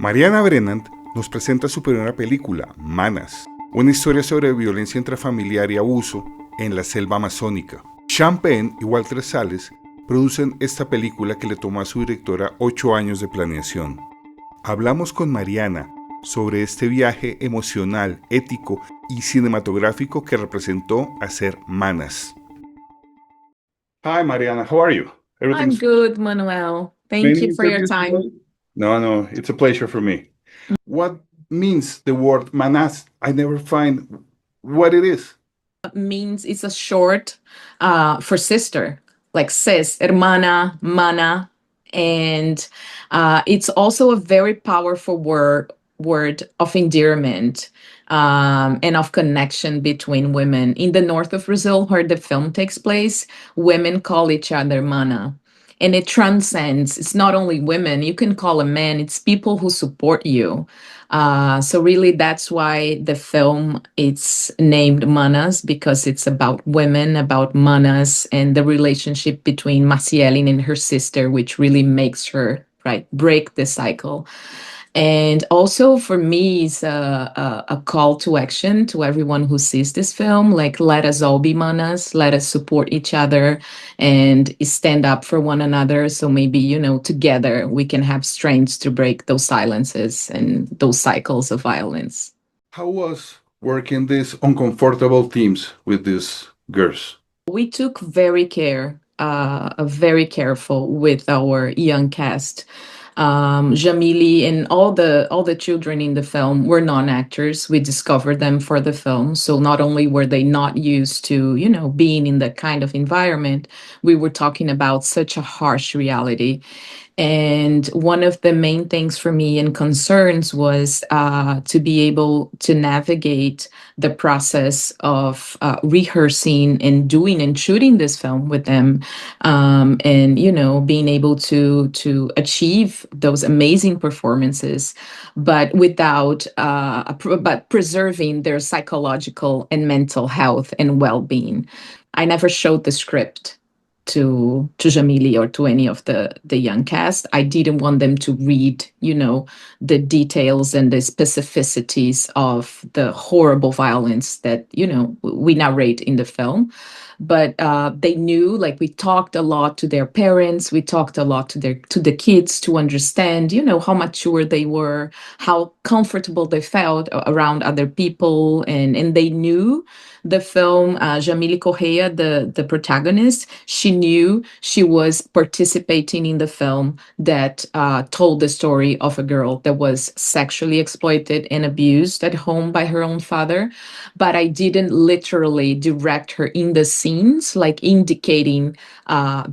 Mariana Brennand nos presenta su primera película, MANAS, una historia sobre violencia intrafamiliar y abuso en la selva amazónica. Penn y Walter Salles producen esta película que le tomó a su directora 8 años de planeación. Hablamos con Mariana sobre este viaje emocional, ético y cinematográfico que representó hacer MANAS. Hi Mariana, how are you? I'm good, Manuel. Thank you Many for your interviews time. today? No, it's a pleasure for me. What means the word manas? I never find what it is. Means it's a short for sister, like sis, hermana, mana, and it's also a very powerful word of endearment and of connection between women. In the north of Brazil, where the film takes place, women call each other mana. And it transcends. It's not only women. You can call a man. It's people who support you. So really, that's why the film it's named Manas, because it's about women, about Manas, and the relationship between Maciel and her sister, which really makes her break the cycle. And also for me, it's a call to action to everyone who sees this film. Like, let us all be manas, let us support each other and stand up for one another. So maybe, together we can have strength to break those silences and those cycles of violence. How was working these uncomfortable themes with these girls? We took very careful with our young cast. Jamili and all the children in the film were non-actors. We discovered them for the film. So not only were they not used to, being in that kind of environment, we were talking about such a harsh reality. And one of the main things for me and concerns was to be able to navigate the process of rehearsing and doing and shooting this film with them, and being able to achieve those amazing performances, but but preserving their psychological and mental health and well-being. I never showed the script to Jamili or to any of the young cast. I didn't want them to read, the details and the specificities of the horrible violence that, we narrate in the film. But they knew, like, we talked a lot to their parents, we talked a lot to the kids to understand, how mature they were, how comfortable they felt around other people, and they knew the film. Jamile Correa, the protagonist, she knew she was participating in the film that told the story of a girl that was sexually exploited and abused at home by her own father. But I didn't literally direct her in the scenes, like indicating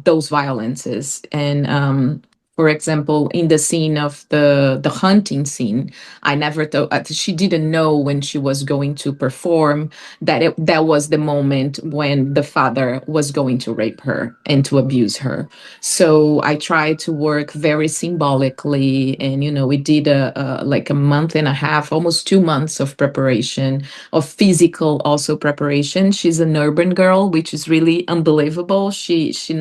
those violences. And for example, in the scene of the hunting scene, I never thought she didn't know when she was going to perform that was the moment when the father was going to rape her and to abuse her. So I tried to work very symbolically, and we did like a month and a half, almost 2 months of preparation, of physical also preparation. She's an urban girl, which is really unbelievable. She's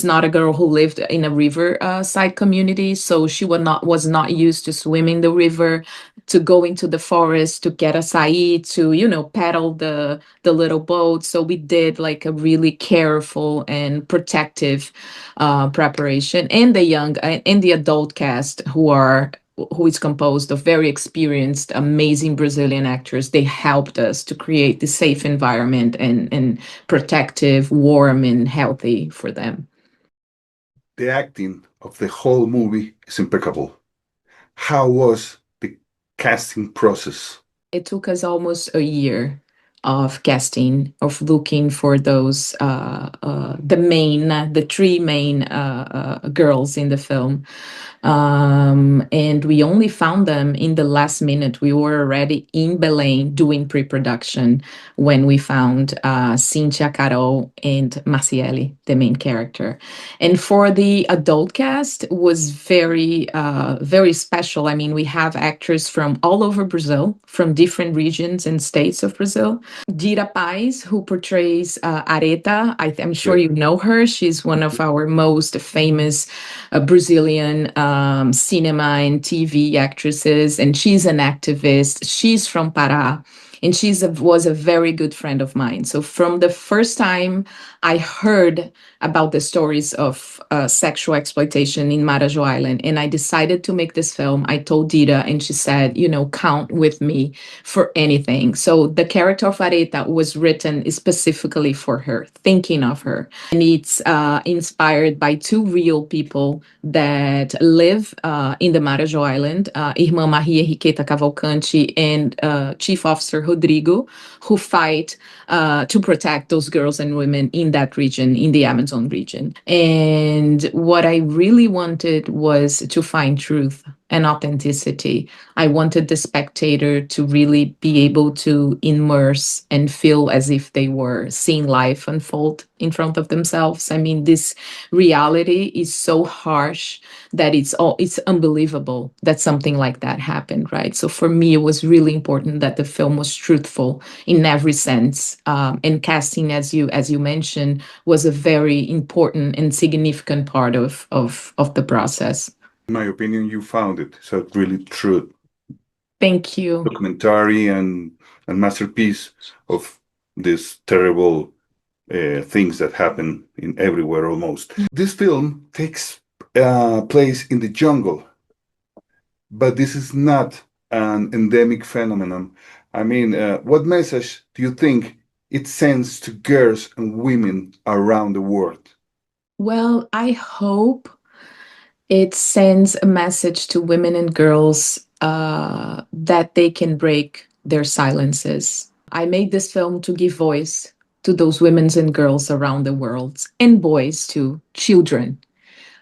not a girl who lived in a river side community, so she was not used to swim in the river, to go into the forest, to get acai, to paddle the little boat. So we did like a really careful and protective preparation. And the adult cast, who is composed of very experienced, amazing Brazilian actors. They helped us to create the safe environment and protective, warm, and healthy for them. The acting of the whole movie is impeccable. How was the casting process? It took us almost a year of casting, of looking for those the three main girls in the film. And we only found them in the last minute. We were already in Belém doing pre-production when we found Cynthia, Carol, and Maciele, the main character. And for the adult cast, was very, very special. I mean, we have actors from all over Brazil, from different regions and states of Brazil. Dita Pais, who portrays Areta. I'm sure you know her. She's one of our most famous Brazilian cinema and TV actresses, and she's an activist. She's from Pará, and was a very good friend of mine. So from the first time I heard about the stories of sexual exploitation in Marajó Island, and I decided to make this film, I told Dita, and she said, count with me for anything. So the character of Areta was written specifically for her, thinking of her. And it's inspired by two real people that live in the Marajó Island, Irmã Maria Henriqueta Cavalcante and Chief Officer Rodrigo, who fight to protect those girls and women in that region, in the Amazon region. And what I really wanted was to find truth and authenticity. I wanted the spectator to really be able to immerse and feel as if they were seeing life unfold in front of themselves. I mean, this reality is so harsh that it's unbelievable that something like that happened, right? So for me, it was really important that the film was truthful in every sense. And casting, as you mentioned, was a very important and significant part of the process. In my opinion, you found it. So really true. Thank you. Documentary and masterpiece of these terrible things that happen in everywhere almost. This film takes place in the jungle, but this is not an endemic phenomenon. I mean, what message do you think it sends to girls and women around the world? Well, I hope it sends a message to women and girls that they can break their silences. I made this film to give voice to those women and girls around the world, and boys too, children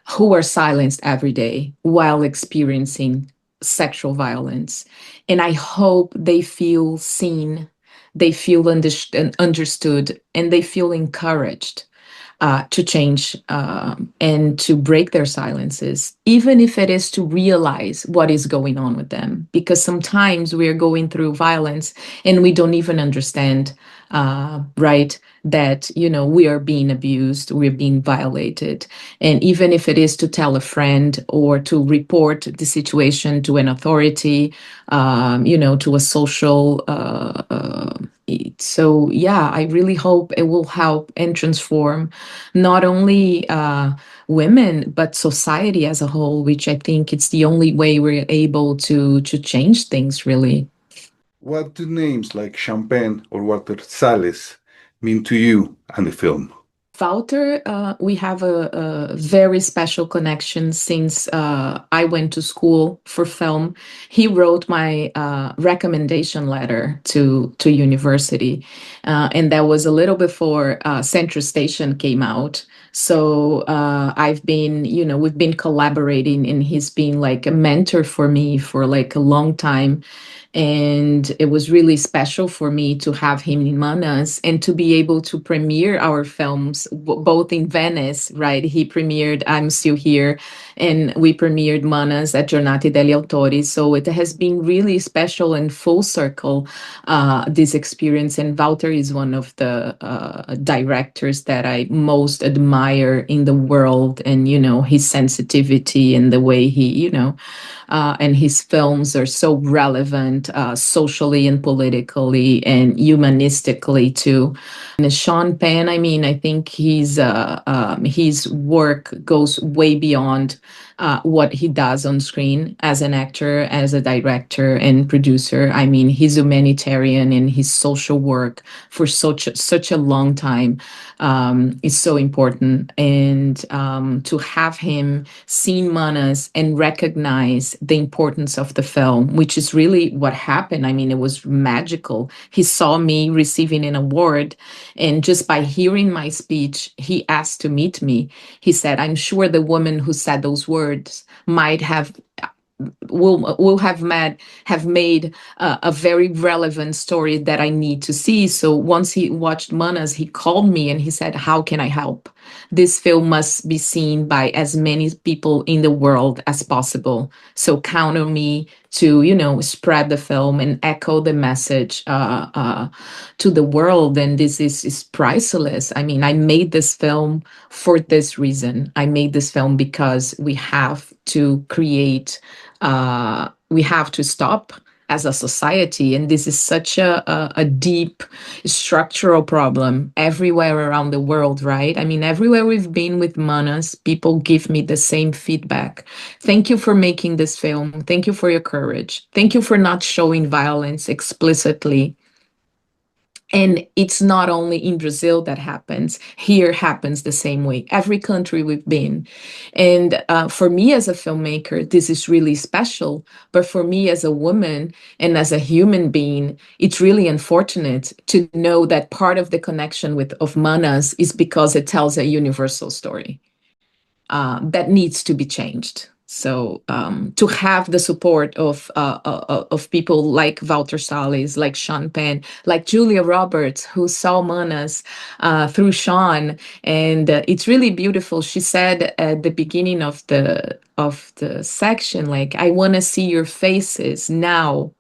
who are silenced every day while experiencing sexual violence. And I hope they feel seen, they feel understood, and they feel encouraged to change and to break their silences, even if it is to realize what is going on with them. Because sometimes we are going through violence and we don't even understand, right, that, we are being abused, we're being violated. And even if it is to tell a friend or to report the situation to an authority, to a social so yeah, I really hope it will help and transform not only women, but society as a whole, which I think it's the only way we're able to change things, really. What do names like Champagne or Walter Salles mean to you and the film? Walter, we have a very special connection since I went to school for film. He wrote my recommendation letter to university, and that was a little before Central Station came out. So we've been collaborating, and he's been like a mentor for me for like a long time. And it was really special for me to have him in MANAS and to be able to premiere our films, both in Venice, right? He premiered I'm Still Here, and we premiered MANAS at Giornate degli Autori. So it has been really special and full circle, this experience. And Walter is one of the directors that I most admire in the world. And, his sensitivity and the way he, and his films are so relevant socially and politically and humanistically too. And Sean Penn, I mean, I think his work goes way beyond what he does on screen as an actor, as a director and producer. I mean, his humanitarian and his social work for such a long time is so important. And to have him seen MANAS and recognize the importance of the film, which is really what happened. I mean, it was magical. He saw me receiving an award, and just by hearing my speech, he asked to meet me. He said, "I'm sure the woman who said those words might have will have made a very relevant story that I need to see." So once he watched MANAS, he called me and he said, "How can I help? This film must be seen by as many people in the world as possible. So count on me to, spread the film and echo the message to the world. And this is priceless. I mean, I made this film for this reason. I made this film because we have to create, we have to stop as a society. And this is such a deep structural problem everywhere around the world, right? I mean, everywhere we've been with Manas, people give me the same feedback. Thank you for making this film. Thank you for your courage. Thank you for not showing violence explicitly. And it's not only in Brazil that happens. Here happens the same way. Every country we've been. And for me as a filmmaker, this is really special. But for me as a woman and as a human being, it's really unfortunate to know that part of the connection of Manas is because it tells a universal story that needs to be changed. So to have the support of people like Walter Salles, like Sean Penn, like Julia Roberts, who saw Manas through Sean, and it's really beautiful. She said at the beginning of the section, like, I want to see your faces now,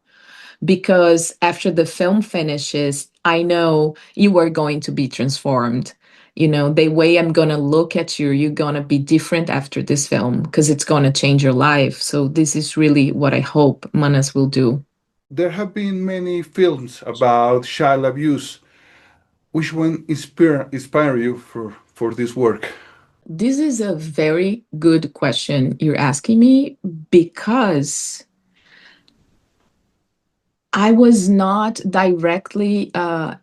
because after the film finishes, I know you are going to be transformed. The way I'm going to look at you, you're going to be different after this film because it's going to change your life. So this is really what I hope Manas will do. There have been many films about child abuse. Which one inspire you for this work? This is a very good question you're asking me, because I was not directly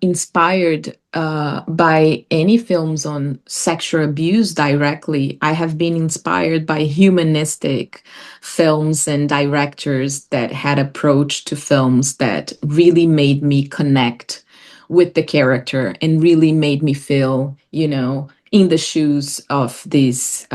inspired by any films on sexual abuse directly. I have been inspired by humanistic films and directors that had approach to films that really made me connect with the character and really made me feel, in the shoes of this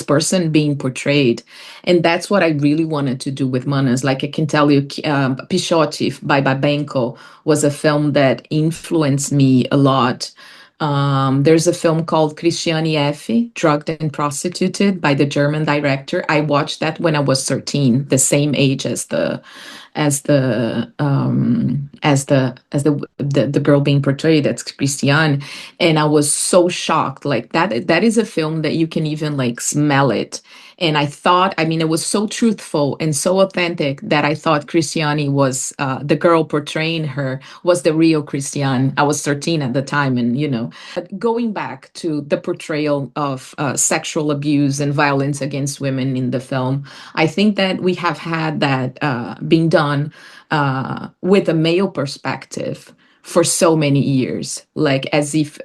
person being portrayed. And that's what I really wanted to do with Manas. Like, I can tell you, Pichote by Babenco was a film that influenced me a lot. There's a film called Christiane F., Drugged and Prostituted, by the German director. I watched that when I was 13, the same age as the girl being portrayed, that's Christiane. And I was so shocked. Like, that is a film that you can even like smell it. And I thought, I mean, it was so truthful and so authentic that I thought Christiane was the girl portraying her was the real Christiane. I was 13 at the time, and But going back to the portrayal of sexual abuse and violence against women in the film, I think that we have had that being done with a male perspective for so many years, like as if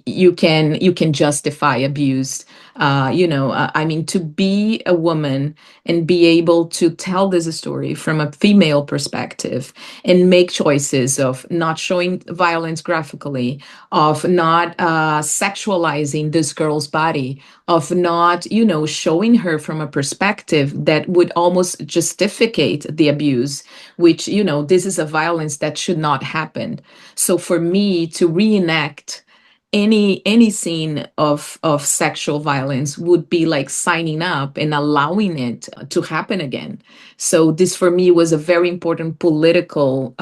you can justify abuse. I mean, to be a woman and be able to tell this story from a female perspective and make choices of not showing violence graphically, of not sexualizing this girl's body, of not, showing her from a perspective that would almost justify the abuse, which, this is a violence that should not happen. So for me to reenact any scene of sexual violence would be like signing up and allowing it to happen again. So this for me was a very important political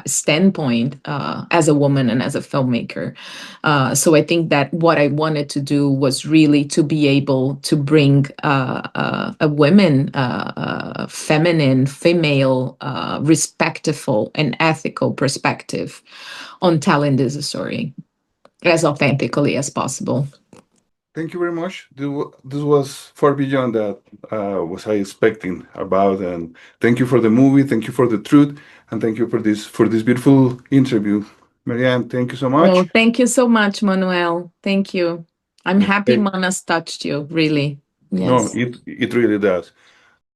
standpoint as a woman and as a filmmaker. So I think that what I wanted to do was really to be able to bring a women, feminine, female, respectful and ethical perspective on telling this story as authentically as possible. Thank you very much. This was far beyond that was I expecting about, and thank you for the movie. Thank you for the truth, and thank you for this beautiful interview, Marianne. Thank you so much. Oh, thank you so much, Manuel. Thank you. I'm happy Okay. Manas touched you, really. No, Yes. it really does.